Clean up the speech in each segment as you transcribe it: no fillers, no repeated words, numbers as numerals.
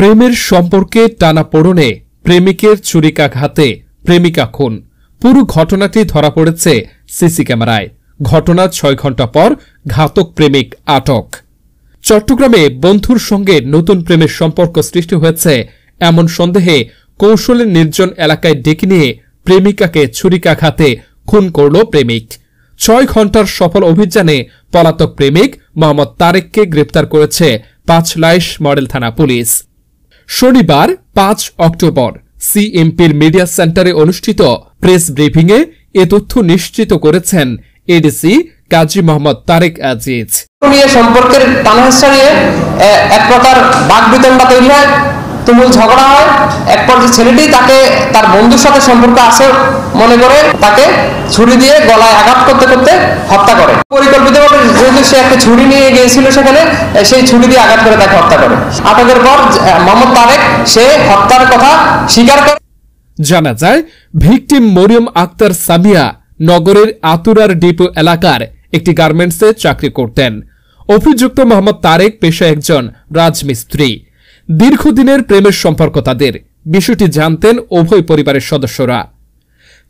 প্রেমের সম্পর্কে টানাপোড়েনে প্রেমিকের ছুরিকাঘাতে প্রেমিকা খুন। পুরো ঘটনাটি ধরা পড়েছে সিসি ক্যামেরায়। ঘটনা ৬ ঘণ্টা পর ঘাতক প্রেমিক আটক। চট্টগ্রামে বন্ধুর সঙ্গে নতুন প্রেমের সম্পর্ক সৃষ্টি হয়েছে এমন সন্দেহে কৌশলের নির্জন এলাকায় ডেকে নিয়ে প্রেমিকাকে ছুরিকাঘাতে খুন করল প্রেমিক। ৬ ঘণ্টার সফল অভিযানে পলাতক প্রেমিক মোহাম্মদ তারেককে গ্রেপ্তার করেছে পাঁচলাইশ মডেল থানা পুলিশ। শনিবার ৫ অক্টোবর সিএমপির মিডিয়া সেন্টারে অনুষ্ঠিত প্রেস ব্রিফিংয়ে এ তথ্য নিশ্চিত করেছেন এডিসি কাজী মোহাম্মদ তারেক আজিজ। সম্পর্কের টানাহেঁচড়া এক প্রকার বাকবিতণ্ডা তৈরি হয়, তুমুল ঝগড়া হয়। এক পর্যায়ে ছেলেটি তাকে তার বন্ধুর সাথে সম্পর্ক আছে মনে করে তাকে ছুরি দিয়ে গলায় আঘাত করতে করতে হত্যা করে। পরিকল্পিতভাবে যেহেতু সে একটা ছুরি নিয়ে গিয়েছিল সেখানে, সেই ছুরি দিয়ে আঘাত করে তাকে হত্যা করে। আটকের পর মোহাম্মদ তারেক সে হত্যার কথা স্বীকার করে। জানা যায়, ভিকটিম মরিয়ম আক্তার সামিয়া নগরের আতুরার ডিপো এলাকার একটি গার্মেন্টসে চাকরি করতেন। অভিযুক্ত মোহাম্মদ তারেক পেশায় একজন রাজমিস্ত্রি। দীর্ঘদিনের প্রেমের সম্পর্ক তাদের। বিষয়টি জানতেন উভয় পরিবারের সদস্যরা।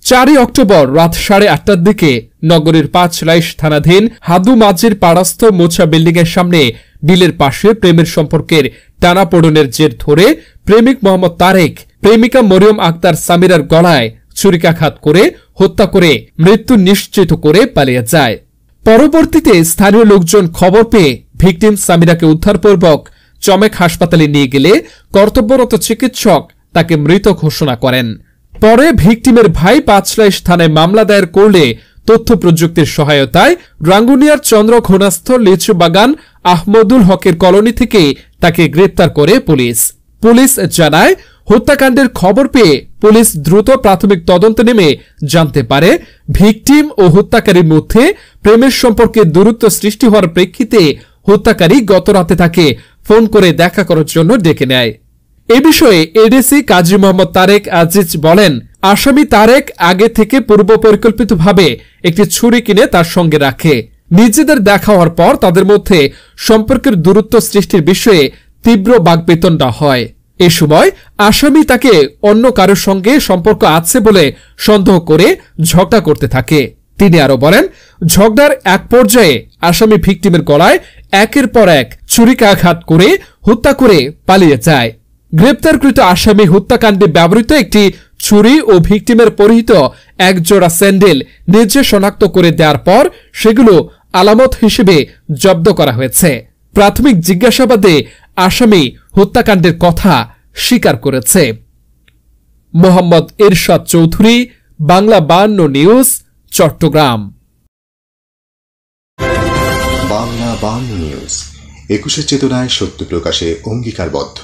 ৪ অক্টোবর রাত 8:30টার দিকে নগরীর পাঁচলাইশ থানাধীন হাদু মাঝির পাড়াস্থ মোছা বিল্ডিং এর সামনে বিলের পাশে প্রেমের সম্পর্কের টানাপোড়েনের জের ধরে প্রেমিক মোহাম্মদ তারেক প্রেমিকা মরিয়ম আক্তার সামিরার গলায় ছুরিকাঘাত করে হত্যা করে মৃত্যু নিশ্চিত করে পালিয়ে যায়। পরবর্তীতে স্থানীয় লোকজন খবর পেয়ে ভিকটিম সামিরাকে উদ্ধারপূর্বক চমেক হাসপাতালে নিয়ে গেলে কর্তব্যরত চিকিৎসক তাকে মৃত ঘোষণা করেন। পরে ভিকটিমের ভাই পাঁচলাইশ থানায় মামলা দায়ের করলে তথ্য প্রযুক্তির সহায়তায় রাঙ্গুনিয়ার চন্দ্রঘোনাস্থ লিচু বাগান আহমদুল হকের কলোনি থেকে তাকে গ্রেপ্তার করে পুলিশ। পুলিশ জানায়, হত্যাকাণ্ডের খবর পেয়ে পুলিশ দ্রুত প্রাথমিক তদন্তে নেমে জানতে পারে ভিকটিম ও হত্যাকারীর মধ্যে প্রেমের সম্পর্কে দূরত্ব সৃষ্টি হওয়ার প্রেক্ষিতে হত্যাকারী গত রাতে তাকে ফোন করে দেখা করার জন্য ডেকে নেয়। এ বিষয়ে এডিসি কাজী মোহাম্মদ তারেক আজিজ বলেন, আসামি তারেক আগে থেকে পূর্ব পরিকল্পিতভাবে একটি ছুরি কিনে তার সঙ্গে রাখে। নিজেদের দেখা হওয়ার পর তাদের মধ্যে সম্পর্কের দূরত্ব সৃষ্টির বিষয়ে তীব্র বাকবিতণ্ডা হয়। এ সময় আসামি তাকে অন্য কারোর সঙ্গে সম্পর্ক আছে বলে সন্দেহ করে ঝগড়া করতে থাকে। তিনি আরো বলেন, ঝগড়ার এক পর্যায়ে আসামি ভিকটিমের গলায় একের পর এক ছুরিকাঘাত করে হত্যা করে পালিয়ে যায়। গ্রেপ্তারকৃত আসামি হত্যাকাণ্ডে ব্যবহৃত একটি ছুরি ও ভিকটিমের পরিহিত এক জোড়া স্যান্ডেল নিজে শনাক্ত করে দেওয়ার পর সেগুলো আলামত হিসেবে জব্দ করা হয়েছে। প্রাথমিক জিজ্ঞাসাবাদে আসামি হত্যাকাণ্ডের কথা স্বীকার করেছে। মোহাম্মদ এরশাদ চৌধুরী, বাংলা 52 নিউজ, চট্টগ্রাম। বাংলা 52 নিউজ 21 চেতনায় সত্য প্রকাশে অঙ্গীকারবদ্ধ।